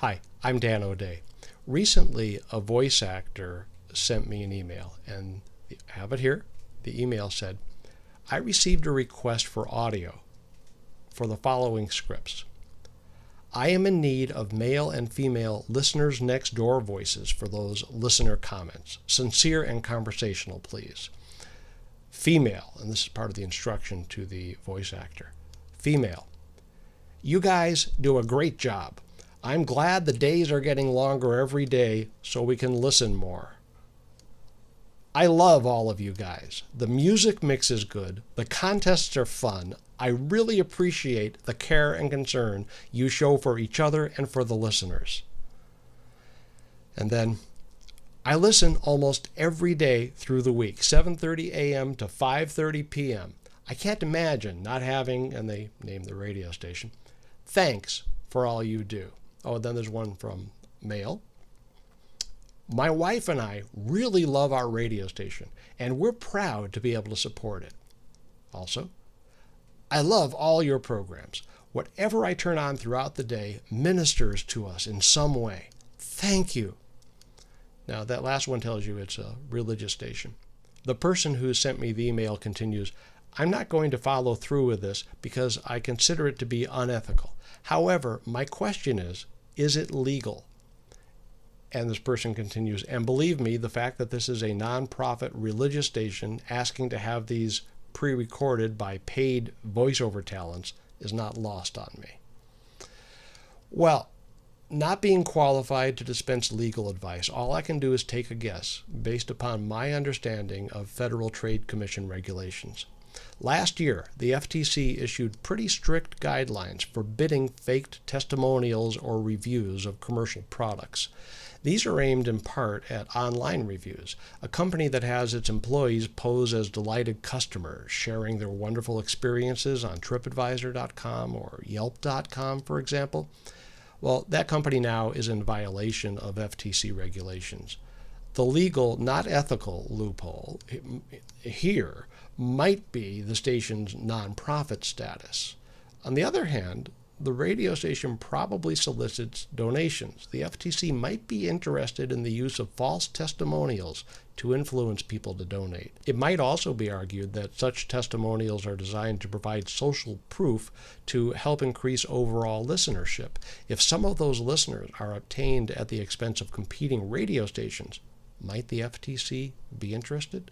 Hi, I'm Dan O'Day. Recently, a voice actor sent me an email, and I have it here. The email said, I received a request for audio for the following scripts. I am in need of male and female listeners next door voices for those listener comments. Sincere and conversational, please. Female, and this is part of the instruction to the voice actor. Female, you guys do a great job. I'm glad the days are getting longer every day so we can listen more. I love all of you guys. The music mix is good. The contests are fun. I really appreciate the care and concern you show for each other and for the listeners. And then, I listen almost every day through the week, 7:30 a.m. to 5:30 p.m. I can't imagine not having, and they name the radio station. Thanks for all you do. Oh, then there's one from male. My wife and I really love our radio station, and we're proud to be able to support it. Also, I love all your programs. Whatever I turn on throughout the day ministers to us in some way. Thank you. Now, that last one tells you it's a religious station. The person who sent me the email continues, I'm not going to follow through with this because I consider it to be unethical. However, my question is it legal? And this person continues, and believe me, the fact that this is a nonprofit religious station asking to have these pre-recorded by paid voiceover talents is not lost on me. Well, not being qualified to dispense legal advice, all I can do is take a guess based upon my understanding of Federal Trade Commission regulations. Last year, the FTC issued pretty strict guidelines forbidding faked testimonials or reviews of commercial products. These are aimed in part at online reviews, a company that has its employees pose as delighted customers, sharing their wonderful experiences on TripAdvisor.com or Yelp.com, for example. Well, that company now is in violation of FTC regulations. The legal, not ethical loophole here might be the station's nonprofit status. On the other hand, the radio station probably solicits donations. The FTC might be interested in the use of false testimonials to influence people to donate. It might also be argued that such testimonials are designed to provide social proof to help increase overall listenership. If some of those listeners are obtained at the expense of competing radio stations, might the FTC be interested?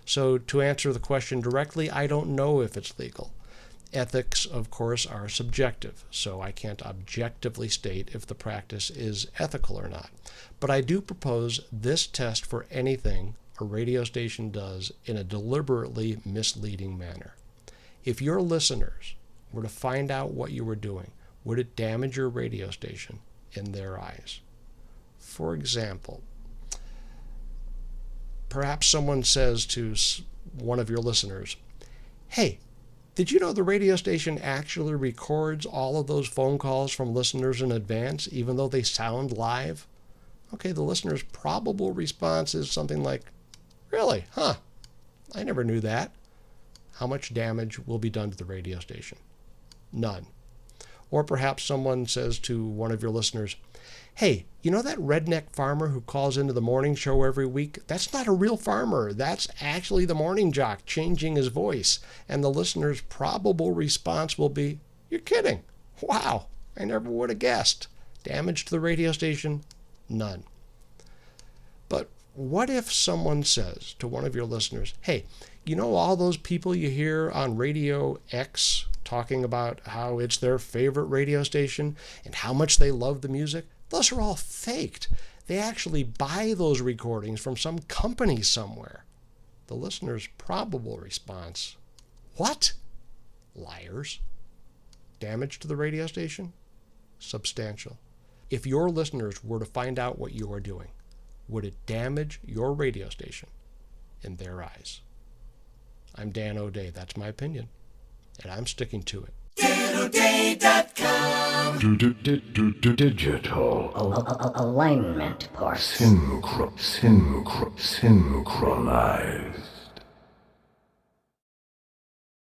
So to answer the question directly, I don't know if it's legal. Ethics, of course, are subjective, so I can't objectively state if the practice is ethical or not. But I do propose this test for anything a radio station does in a deliberately misleading manner. If your listeners were to find out what you were doing, would it damage your radio station in their eyes? For example, perhaps someone says to one of your listeners, hey, did you know the radio station actually records all of those phone calls from listeners in advance, even though they sound live? Okay, the listener's probable response is something like, really? Huh? I never knew that. How much damage will be done to the radio station? None. Or perhaps someone says to one of your listeners, hey, you know that redneck farmer who calls into the morning show every week? That's not a real farmer. That's actually the morning jock changing his voice. And the listener's probable response will be, you're kidding. Wow, I never would have guessed. Damage to the radio station? None. But what if someone says to one of your listeners, hey, you know all those people you hear on Radio X talking about how it's their favorite radio station and how much they love the music? Those are all faked. They actually buy those recordings from some company somewhere. The listener's probable response, what? Liars. Damage to the radio station? Substantial. If your listeners were to find out what you are doing, would it damage your radio station in their eyes? I'm Dan O'Day. That's my opinion, and I'm sticking to it. DanO'Day.com. Digital alignment parts. Synchronize.